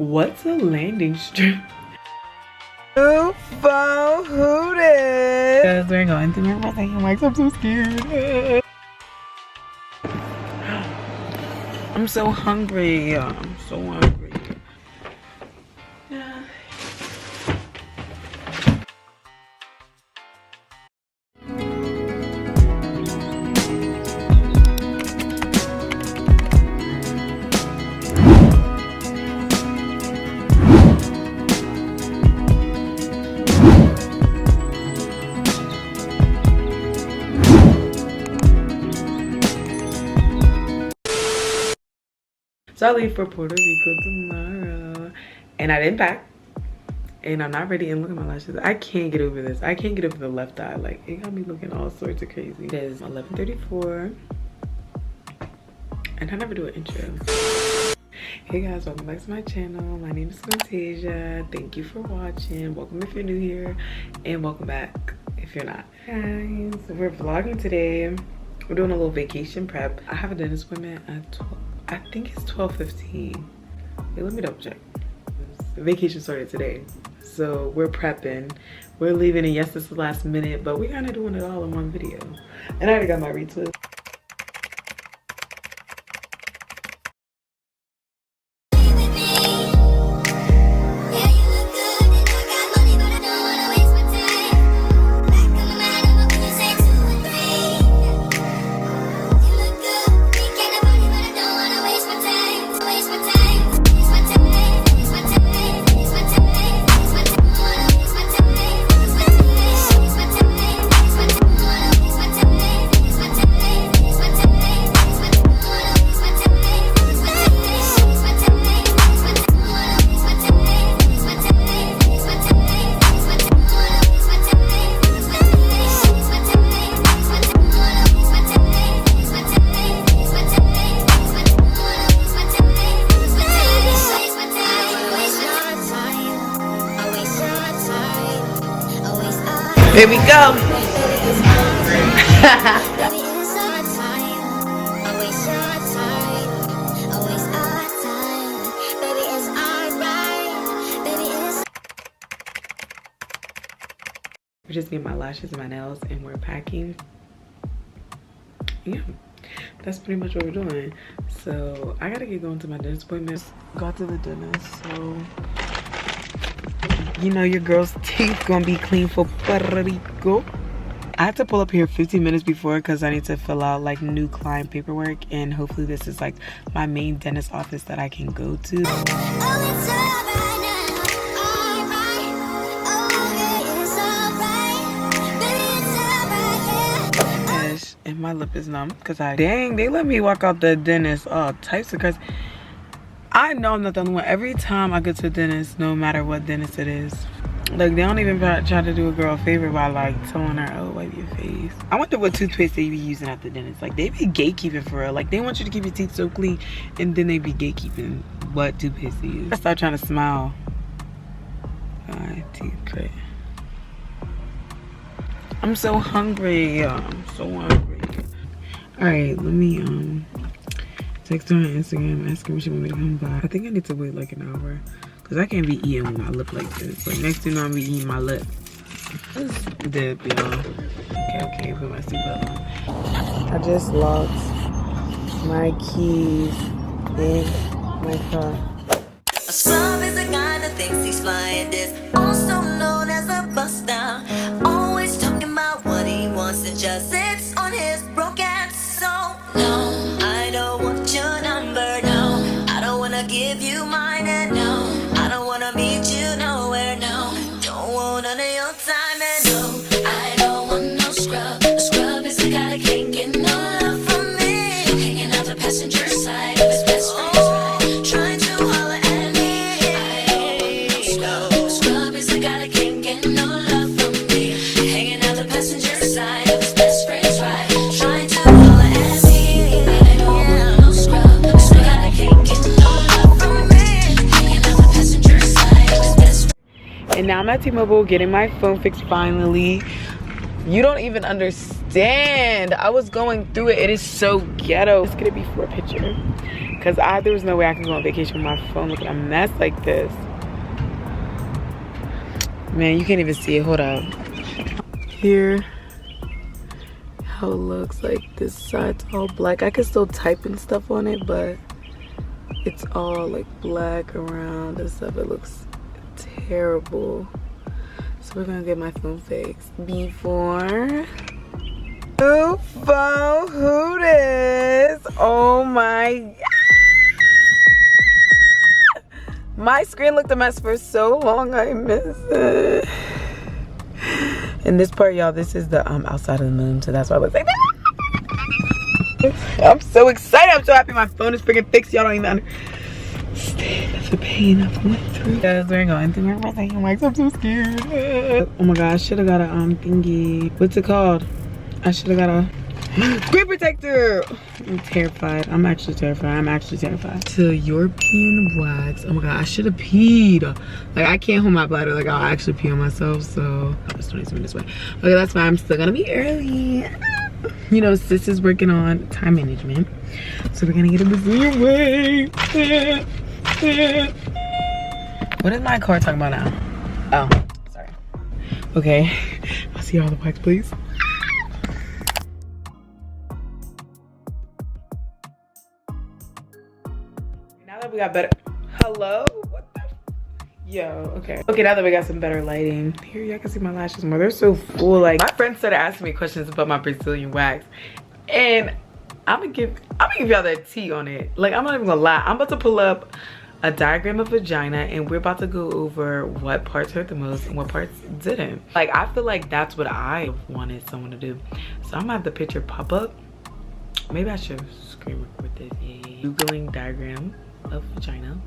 What's a landing strip? Who hooted? Because we're going through my second wax. I'm so scared. I'm so hungry. I'm so hungry. So I leave for Puerto Rico tomorrow, and I didn't pack, and I'm not ready. And look at my lashes. I can't get over this. I can't get over the left eye. Like, it got me looking all sorts of crazy. It is 11:34, and I never do an intro. Hey guys, welcome back to my channel. My name is Fantasia. Thank you for watching. Welcome if you're new here, and welcome back if you're not. Guys, we're vlogging today. We're doing a little vacation prep. I have a dentist appointment at 12. I think it's 12:15. Wait, let me double check. The vacation started today, so we're prepping. We're leaving, and yes, this is the last minute, but we're kind of doing it all in one video. And I already got my retwist. Here we go. We're just getting my lashes and my nails, and we're packing. Yeah, that's pretty much what we're doing. So I gotta get going to my dentist appointment. Got to the dentist, so you know your girl's teeth gonna be clean for Puerto Rico. I had to pull up here 15 minutes before because I need to fill out like new client paperwork, and hopefully this is like my main dentist office that I can go to. And my lip is numb because dang, they let me walk out the dentist all types of crazy. I know I'm not the only one. Every time I go to the dentist, no matter what dentist it is, like they don't even try to do a girl a favor by like telling her, oh, wipe your face. I wonder what toothpaste they be using at the dentist. Like they be gatekeeping for real. Like they want you to keep your teeth so clean, and then they be gatekeeping what toothpaste they use. I start trying to smile. My teeth great. I'm so hungry. I'm so hungry. All right, let me text her on Instagram, ask her when she want me to come by. I think I need to wait like an hour because I can't be eating with my lip like this. Like next thing you know, I'm be eating my lip. Let's dip, y'all. Okay, put my seatbelt on. I just lost my keys in my car. A scrub is a guy that thinks he's flying this, also known as a buster. Always talking about what he wants and just sits on his broken soul. No, I don't want your number, no. I don't wanna give you mine, and no, I don't wanna meet you nowhere, no. Don't want none of your time, and no, I don't want no scrub. A scrub is a guy that can't get no love from me. Hanging out the passenger side of his best friend's ride, trying to holler at me. I don't want no scrub. A scrub is a guy that can't get no love from me. Hanging out the passenger side of his best friend's ride, trying to holler at me. I don't want no scrub. A scrub that can't get no love from me. Hanging out the passenger side of his best friend. And now I'm at T-Mobile getting my phone fixed finally. You don't even understand. I was going through it. It is so ghetto. Let's get a before picture. Because there was no way I can go on vacation with my phone looking a mess like this. Man, you can't even see it. Hold up. Here, how it looks like this side's all black. I can still type and stuff on it, but it's all like black around and stuff. It looks terrible. So we're gonna get my phone fixed before. Who this? Oh my god. My screen looked a mess for so long, I miss it. And this part, y'all, this is the outside of the moon, so that's why I look like that. I'm so excited. I'm so happy my phone is freaking fixed. Y'all don't even understand the pain I've went through. Guys, we're going through my second wax. I'm so scared. Oh my god, I should have got a thingy. What's it called? I should have got a screen protector. I'm terrified. I'm actually terrified. To European wax. Oh my god, I should have peed. Like, I can't hold my bladder. Like, I'll actually pee on myself. So it's 20 minutes away. Okay, that's fine. I'm still gonna be early. You know, sis is working on time management, so we're gonna get a bazillion way. What is my car talking about now? Oh, sorry. Okay, I'll see y'all the wax, please. Now that we got better, hello? What the? Yo, okay. Okay, now that we got some better lighting. Here, y'all can see my lashes more. They're so full. Like, my friends started asking me questions about my Brazilian wax. And I'm gonna give y'all that tea on it. Like, I'm not even gonna lie. I'm about to pull up a diagram of vagina and we're about to go over what parts hurt the most and what parts didn't. Like, I feel like that's what I wanted someone to do. So I'm gonna have the picture pop up. Maybe I should screen record this. Yeah. Googling diagram of vagina.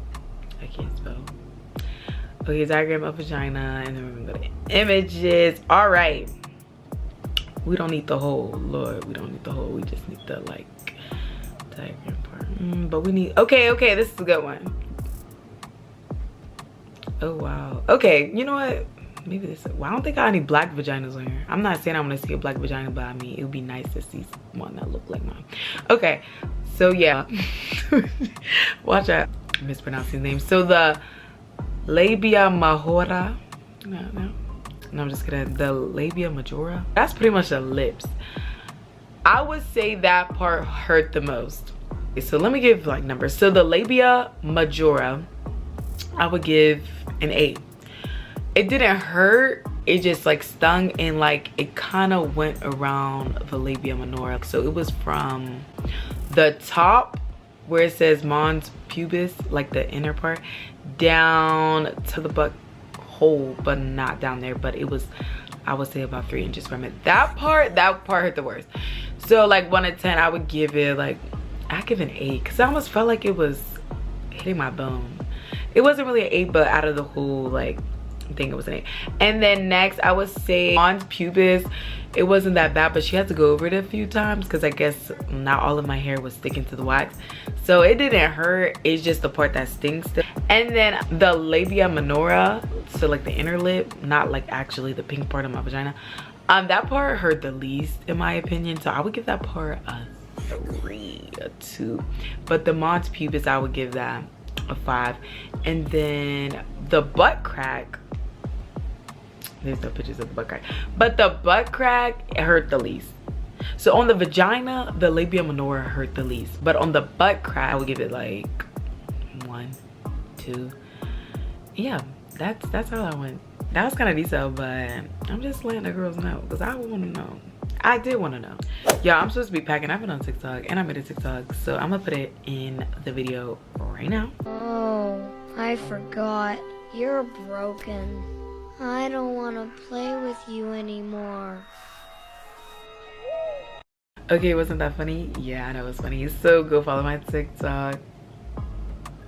I can't spell. Okay, diagram of vagina, and then we're gonna go to images. All right, we don't need the whole, Lord, we don't need the whole, we just need the like diagram part. But we need, okay, this is a good one. Oh wow. Okay, you know what, maybe this, well, I don't think I got any black vaginas on here. I'm not saying I want to see a black vagina, but I mean, it would be nice to see one that looked like mine. Okay, so yeah. Watch out, I'm mispronouncing names. So the labia majora, no, I'm just kidding. The labia majora, that's pretty much the lips. I would say that part hurt the most. Okay, so let me give like numbers. So the labia majora, I would give an 8. It didn't hurt, it just like stung, and like it kind of went around the labia minora. So it was from the top where it says mons pubis, like the inner part, down to the butt hole, but not down there. But it was, I would say, about 3 inches from it. That part hurt the worst. So like 1 to 10, I would give it like, I give it an 8 because I almost felt like it was hitting my bone. It wasn't really an 8, but out of the whole like thing, it was an 8. And then next, I would say mons pubis. It wasn't that bad, but she had to go over it a few times because I guess not all of my hair was sticking to the wax. So it didn't hurt, it's just the part that stings. And then the labia minora, so like the inner lip, not like actually the pink part of my vagina, that part hurt the least in my opinion. So I would give that part a 3, a 2. But the mons pubis, I would give that a 5. And then the butt crack, there's no pictures of the butt crack, but the butt crack, it hurt the least. So on the vagina, the labia minora hurt the least, but on the butt crack, I would give it like 1, 2. Yeah, that's how I went. That was kind of detailed, but I'm just letting the girls know because I want to know. I did want to know. Yeah, I'm supposed to be packing. I've been on TikTok and I made a TikTok, so I'm gonna put it in the video right now. Oh, I forgot. You're broken. I don't want to play with you anymore. Okay, wasn't that funny? Yeah, I know it's funny. So go follow my TikTok.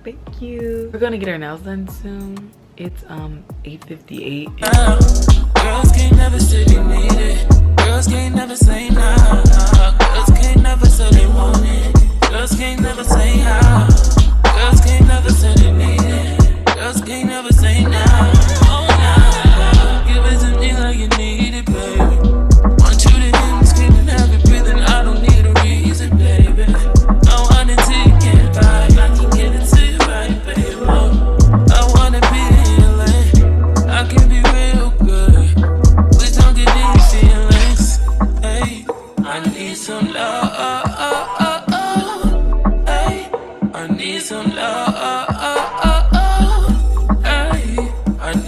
Thank you. We're gonna get our nails done soon. It's 8:58. Girls can't never say they need it. Girls can't never say no. Girls can't never say they want it. Girls can't never say how. Girls can't never say they need it. Girls can't never say no. Oh no. Give it to me like you need it, baby. Want you to hear me screaming, have it breathing. I don't need a reason, baby. I want it till you can't buy.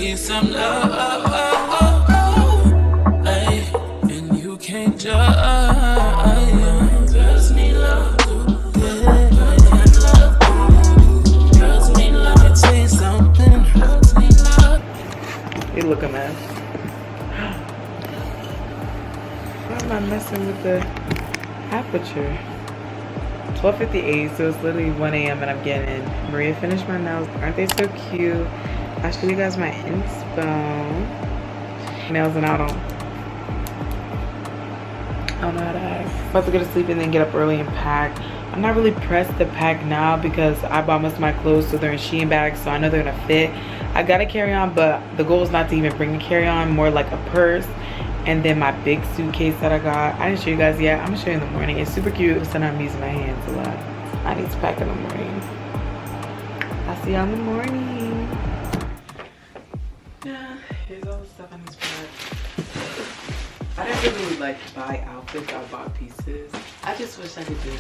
need some love. Ay, and you can't judge. Girls need love too. Girls need love. Let me tell you something. Girls need love. You look a mess. Why am I messing with the aperture? 12:58, so it's literally 1 a.m. and I'm getting in. Maria finished my nails. Aren't they so cute? I'll show you guys my inspo. Nails, and I don't know how to act. About to go to sleep and then get up early and pack. I'm not really pressed to pack now because I bought most of my clothes, so they're in Shein bags, so I know they're gonna fit. I got a carry-on, but the goal is not to even bring a carry-on, more like a purse. And then my big suitcase that I got. I didn't show you guys yet. I'm gonna show you in the morning. It's super cute, so I'm using my hands a lot. I need to pack in the morning. I'll see y'all in the morning. Yeah, here's all the stuff I need to pack. I didn't really like buy outfits. I bought pieces. I just wish I could do it.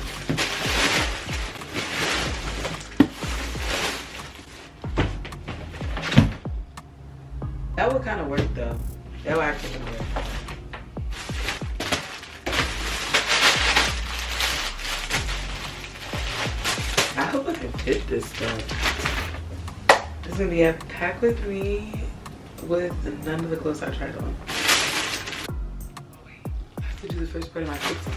That would kind of work though. That would actually kind of work. I hope I can fit this stuff. It's gonna be a pack with me with none of the clothes I tried on. Oh wait, I have to do the first part of my TikTok.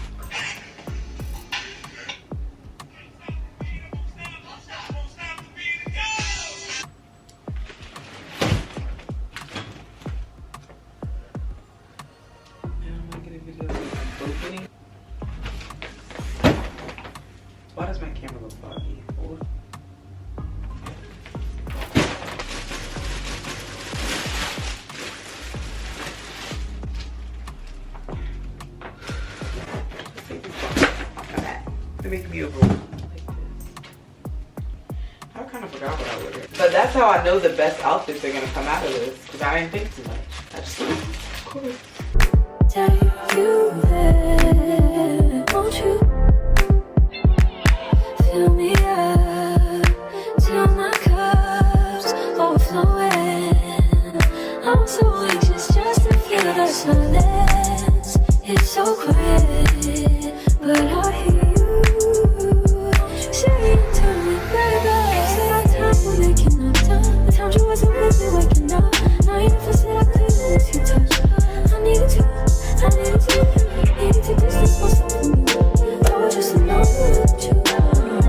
Why does my camera look foggy? Hold on. Let's take this box off my back. They make me over like this. I kind of forgot what I ordered. But that's how I know the best outfits are gonna come out of this, because I didn't think too much. I just thought, of course. Tell you that, won't you? Fill me up till my cup's overflowing. I'm so anxious just to feel the silence. It's so quiet, but I hear you saying to me, baby. Said our time we're making up time. The times you wasn't with me waking up. Now you never said I couldn't miss you touch. I needed to distance myself from you. I was just alone with you.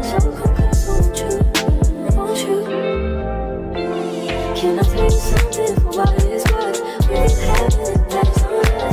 So come close, won't you? Won't you? Can I tell you something for what it is?